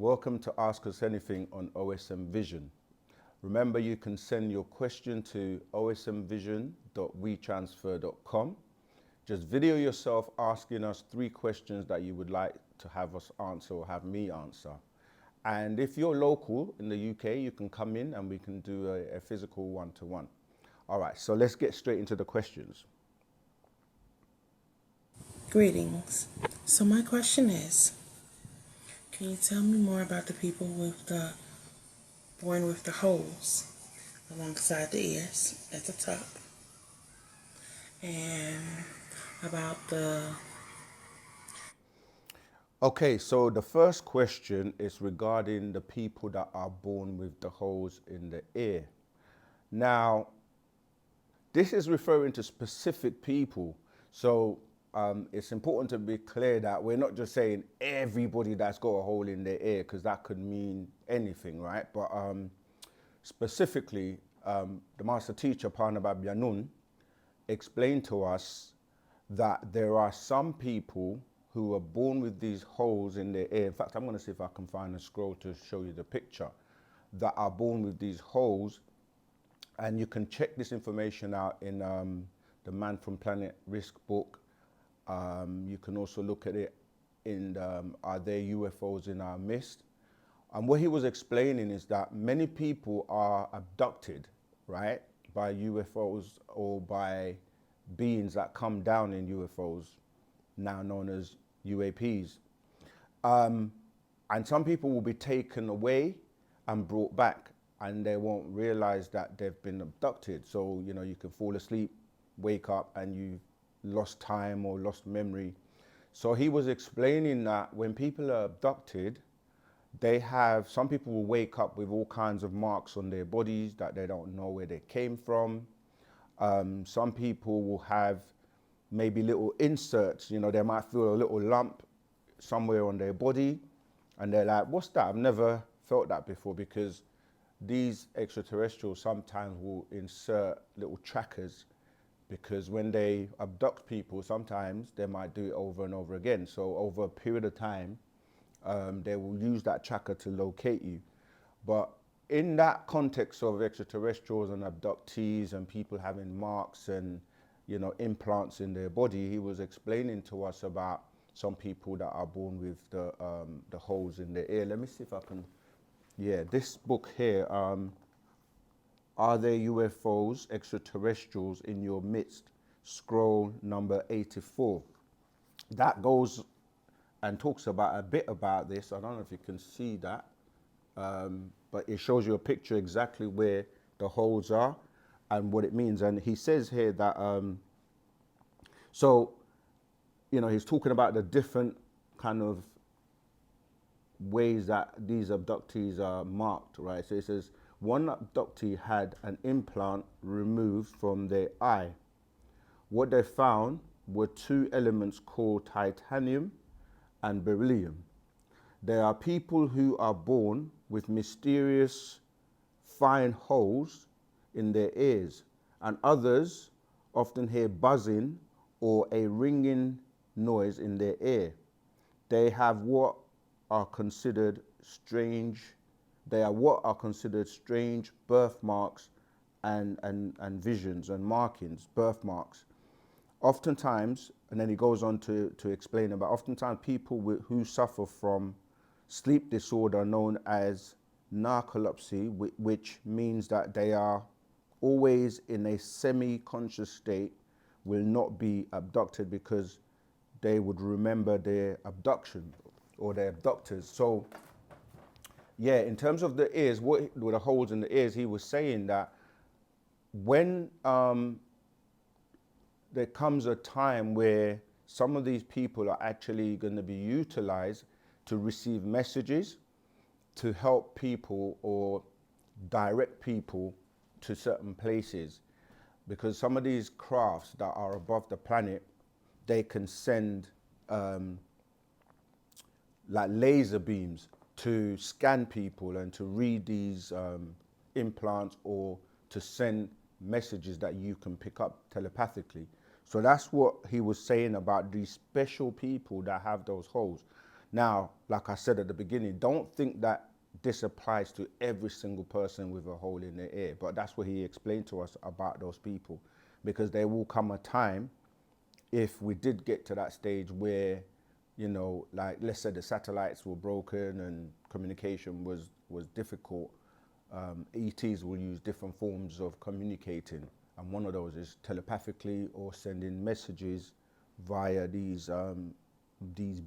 Welcome to Ask Us Anything on OSM Vision. Remember, you can send your question to osmvision.wetransfer.com. Just video yourself asking us 3 questions that you would like to have us answer or have me answer. And if you're local in the UK, you can come in and we can do a physical one-to-one. All right, so let's get straight into the questions. Greetings. So my question is, can you tell me more about the people born with the holes alongside the ears at the top? And about Okay, so the first question is regarding the people that are born with the holes in the ear. Now, this is referring to specific people. So it's important to be clear that we're not just saying everybody that's got a hole in their ear, because that could mean anything, right? But specifically, the master teacher, Parnabab Yanun, explained to us that there are some people who are born with these holes in their ear. In fact, I'm going to see if I can find a scroll to show you the picture, that are born with these holes. And you can check this information out in the Man from Planet Risk book. You can also look at it in Are There UFOs in Our Midst? And what he was explaining is that many people are abducted, right, by UFOs or by beings that come down in UFOs, now known as UAPs. And some people will be taken away and brought back, and they won't realize that they've been abducted. So, you know, you can fall asleep, wake up, and you've lost time or lost memory. So he was explaining that when people are abducted, some people will wake up with all kinds of marks on their bodies that they don't know where they came from. Some people will have maybe little inserts, you know, they might feel a little lump somewhere on their body, and they're like, what's that? I've never felt that before, because these extraterrestrials sometimes will insert little trackers, because when they abduct people, sometimes they might do it over and over again. So over a period of time, they will use that tracker to locate you. But in that context of extraterrestrials and abductees and people having marks and, you know, implants in their body, he was explaining to us about some people that are born with the holes in their ear. Let me see if I can, yeah, this book here, Are There UFOs, Extraterrestrials in Your Midst? Scroll number 84. That goes and talks about a bit about this. I don't know if you can see that, but it shows you a picture exactly where the holes are and what it means. And he says here that, so, you know, he's talking about the different kind of ways that these abductees are marked, right? So it says, one abductee had an implant removed from their eye. What they found were 2 elements called titanium and beryllium. There are people who are born with mysterious fine holes in their ears, and others often hear buzzing or a ringing noise in their ear. They have what are considered strange birthmarks and visions and markings, birthmarks. Oftentimes, and then he goes on to explain about, oftentimes people who suffer from sleep disorder known as narcolepsy, which means that they are always in a semi-conscious state, will not be abducted because they would remember their abduction or their abductors. So, yeah, in terms of the ears, with the holes in the ears, he was saying that when there comes a time where some of these people are actually going to be utilized to receive messages to help people or direct people to certain places, because some of these crafts that are above the planet, they can send like laser beams to scan people and to read these implants, or to send messages that you can pick up telepathically. So that's what he was saying about these special people that have those holes. Now, like I said at the beginning, don't think that this applies to every single person with a hole in their ear, but that's what he explained to us about those people, because there will come a time if we did get to that stage where, you know, like let's say the satellites were broken and communication was difficult, ETs will use different forms of communicating, and one of those is telepathically or sending messages via these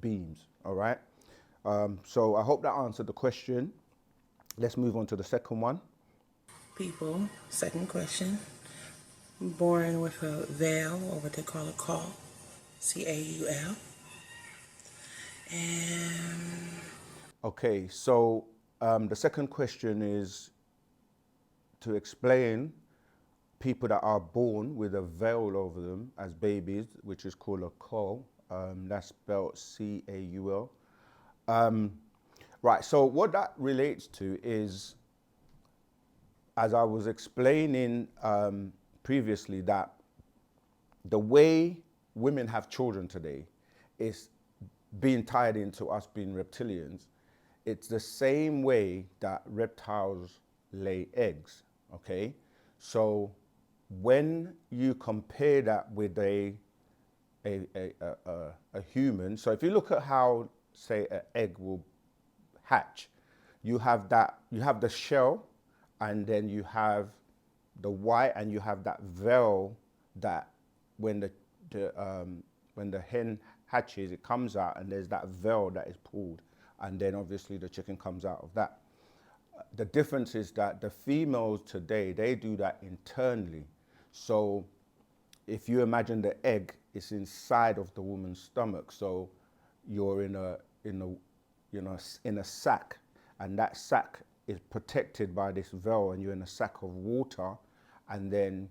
beams. All right. So I hope that answered the question. Let's move on to the second one. People, second question, born with a veil, or what they call a caul, Caul. And Okay, so the second question is to explain people that are born with a veil over them as babies, which is called a caul. That's spelled Caul. Right, so what that relates to is, as I was explaining previously, that the way women have children today is being tied into us being reptilians. It's the same way that reptiles lay eggs, okay? So when you compare that with a human, so if you look at how, say, an egg will hatch, you have the shell, and then you have the white, and you have that veil that when the hen hatches, it comes out, and there's that veil that is pulled, and then obviously the chicken comes out of that. The difference is that the females today, they do that internally. So if you imagine the egg is inside of the woman's stomach, so you're in a sack, and that sack is protected by this veil, and you're in a sack of water, and then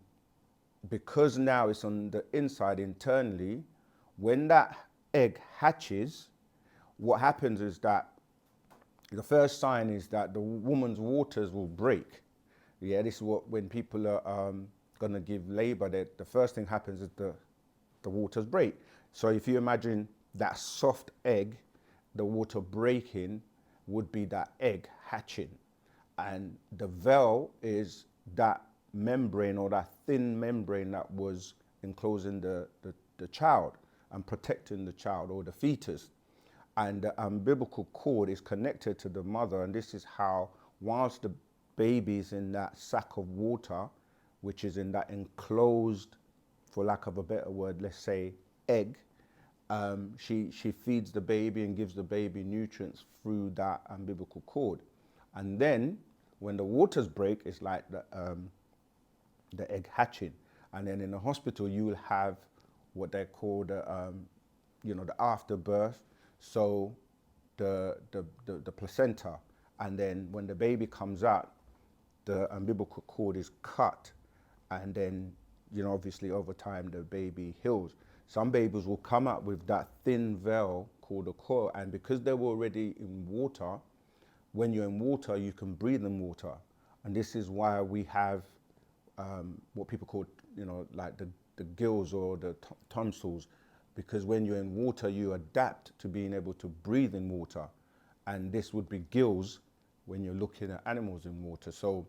because now it's on the inside internally, when that egg hatches, what happens is that the first sign is that the woman's waters will break. Yeah, this is what, when people are gonna give labor, that the first thing happens is the waters break. So if you imagine that soft egg, the water breaking would be that egg hatching. And the veil is that membrane, or that thin membrane that was enclosing the child and protecting the child or the fetus. And the umbilical cord is connected to the mother, and this is how, whilst the baby is in that sack of water, which is in that enclosed, for lack of a better word, let's say egg, she feeds the baby and gives the baby nutrients through that umbilical cord. And then when the waters break, it's like the egg hatching. And then in the hospital, you will have what they call the afterbirth. So the placenta, and then when the baby comes out, the umbilical cord is cut, and then obviously over time the baby heals. Some babies will come out with that thin veil called a caul, and because they were already in water, when you're in water, you can breathe in water, and this is why we have what people call like the gills or the tonsils, because when you're in water, you adapt to being able to breathe in water. And this would be gills when you're looking at animals in water. So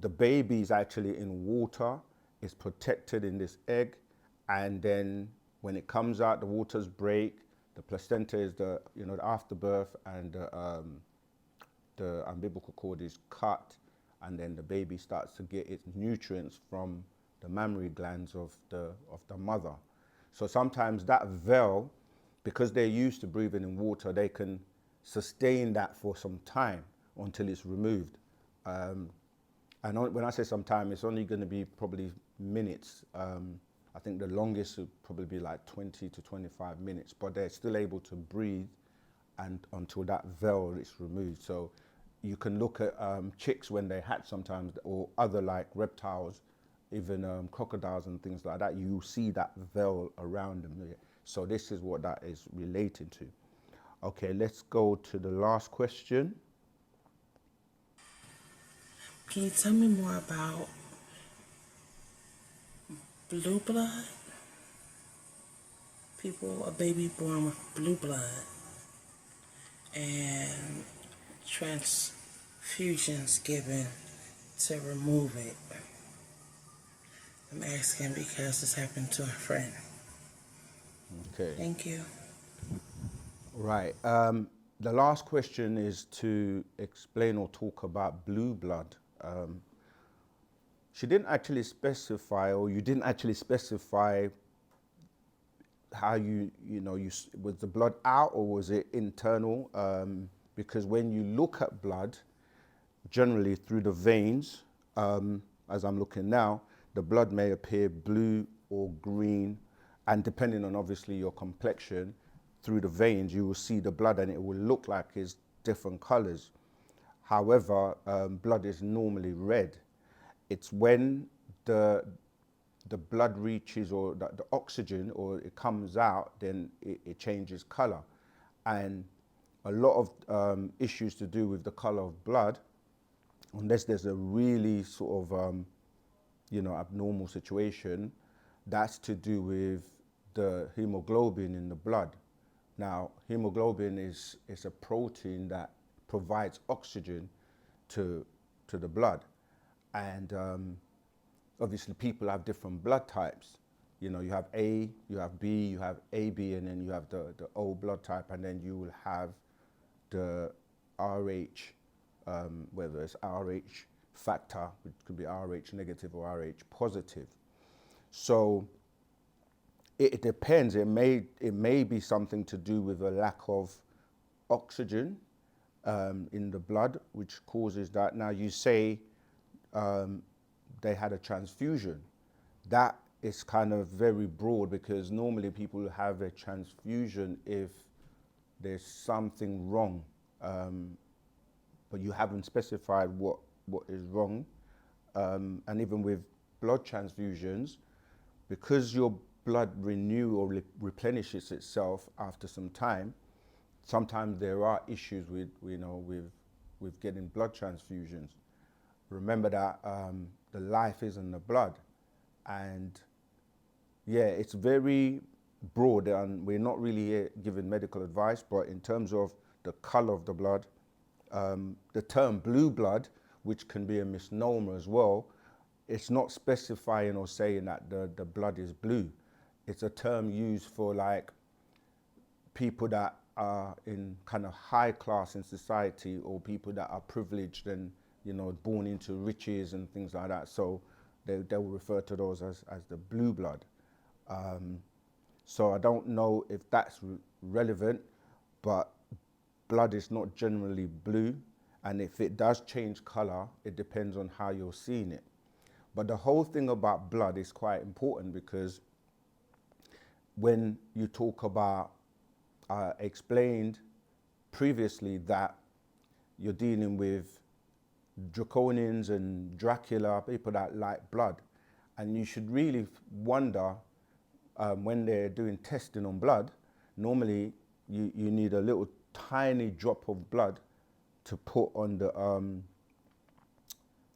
the baby is actually in water, is protected in this egg, and then when it comes out, the waters break, the placenta is the afterbirth, and the umbilical cord is cut, and then the baby starts to get its nutrients from the mammary glands of the mother. So sometimes that veil, because they're used to breathing in water, they can sustain that for some time until it's removed. And when I say some time, it's only going to be probably minutes. I think the longest would probably be like 20 to 25 minutes, but they're still able to breathe and until that veil is removed. So you can look at chicks when they hatch sometimes, or other like reptiles, even crocodiles and things like that, you see that veil around them. So this is what that is related to. Okay, let's go to the last question. can you tell me more about blue blood? People, a baby born with blue blood. and transfusions given to remove it. I'm asking because this happened to a friend. Okay. Thank you. Right. The last question is to explain or talk about blue blood. She didn't actually specify, or you didn't actually specify how was the blood out or was it internal? Because when you look at blood, generally through the veins, as I'm looking now, the blood may appear blue or green, and depending on obviously your complexion, through the veins you will see the blood and it will look like it's different colors. However, blood is normally red. It's when the the blood reaches or the oxygen or it comes out, then it changes color. And a lot of issues to do with the color of blood, unless there's a really sort of abnormal situation, that's to do with the hemoglobin in the blood. Now, hemoglobin is a protein that provides oxygen to the blood, and obviously people have different blood types. You know, you have A, you have B, you have AB, and then you have the O blood type, and then you will have the RH, whether it's RH factor, which could be RH negative or RH positive. So it depends. It may be something to do with a lack of oxygen in the blood, which causes that. Now you say they had a transfusion. That is kind of very broad because normally people have a transfusion if there's something wrong, but you haven't specified what is wrong. And even with blood transfusions, because your blood renew or replenishes itself after some time, sometimes there are issues with getting blood transfusions. Remember that the life is in the blood, and yeah, it's very broad, and we're not really here giving medical advice, but in terms of the color of the blood, the term blue blood, which can be a misnomer as well, it's not specifying or saying that the blood is blue. It's a term used for like people that are in kind of high class in society, or people that are privileged and born into riches and things like that. So they will refer to those as the blue blood. So I don't know if that's relevant, but blood is not generally blue, and if it does change color, it depends on how you're seeing it. But the whole thing about blood is quite important because when you talk about, explained previously that you're dealing with draconians and Dracula, people that like blood, and you should really wonder when they're doing testing on blood. Normally, you need a little tiny drop of blood to put on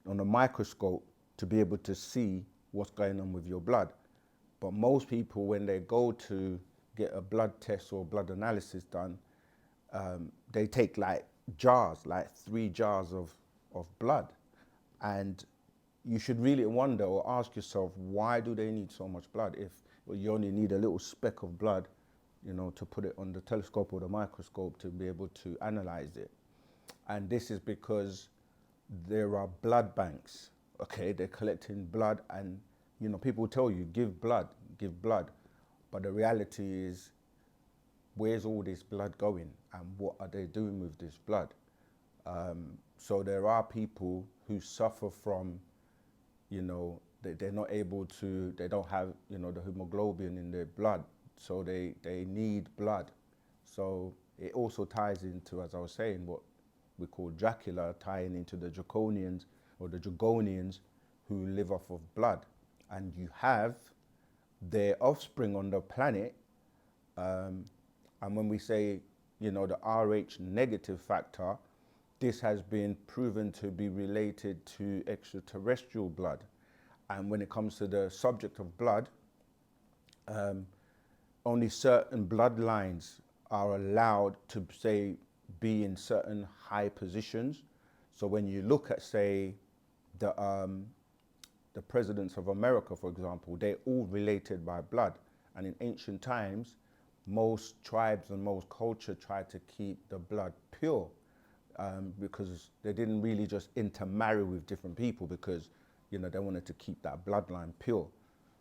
the microscope to be able to see what's going on with your blood. But most people, when they go to get a blood test or blood analysis done, they take like jars, like 3 jars of blood. And you should really wonder or ask yourself, why do they need so much blood if you only need a little speck of blood, to put it on the telescope or the microscope to be able to analyze it. And this is because there are blood banks, okay? They're collecting blood, and people tell you, give blood. But the reality is, where's all this blood going and what are they doing with this blood? So there are people who suffer from, they're not able to, they don't have, the hemoglobin in their blood, so they need blood. So it also ties into, as I was saying, what we call Dracula, tying into the draconians or the dragonians who live off of blood. And you have their offspring on the planet, and when we say, the RH negative factor, this has been proven to be related to extraterrestrial blood. And when it comes to the subject of blood, only certain bloodlines are allowed to, say, be in certain high positions. So when you look at, say, the presidents of America, for example, they're all related by blood. And in ancient times, most tribes and most culture tried to keep the blood pure, because they didn't really just intermarry with different people, because, you know, they wanted to keep that bloodline pure.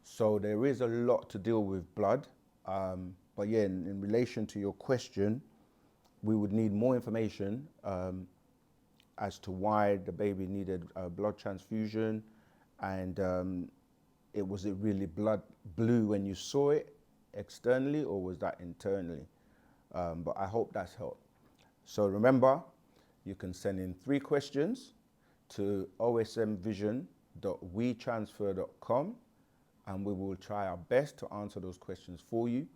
So there is a lot to deal with blood. But yeah, in relation to your question, we would need more information as to why the baby needed a blood transfusion, and was it really blood blue when you saw it externally, or was that internally? But I hope that's helped. So remember, you can send in 3 questions to osmvision.wetransfer.com, and we will try our best to answer those questions for you.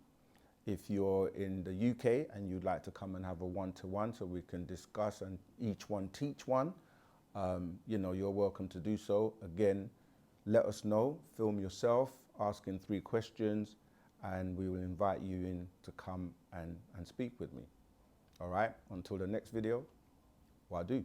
If you're in the UK and you'd like to come and have a one-to-one so we can discuss and each one teach one, you know, you're welcome to do so. Again, let us know, film yourself asking 3 questions, and we will invite you in to come and speak with me. All right, until the next video, wadu.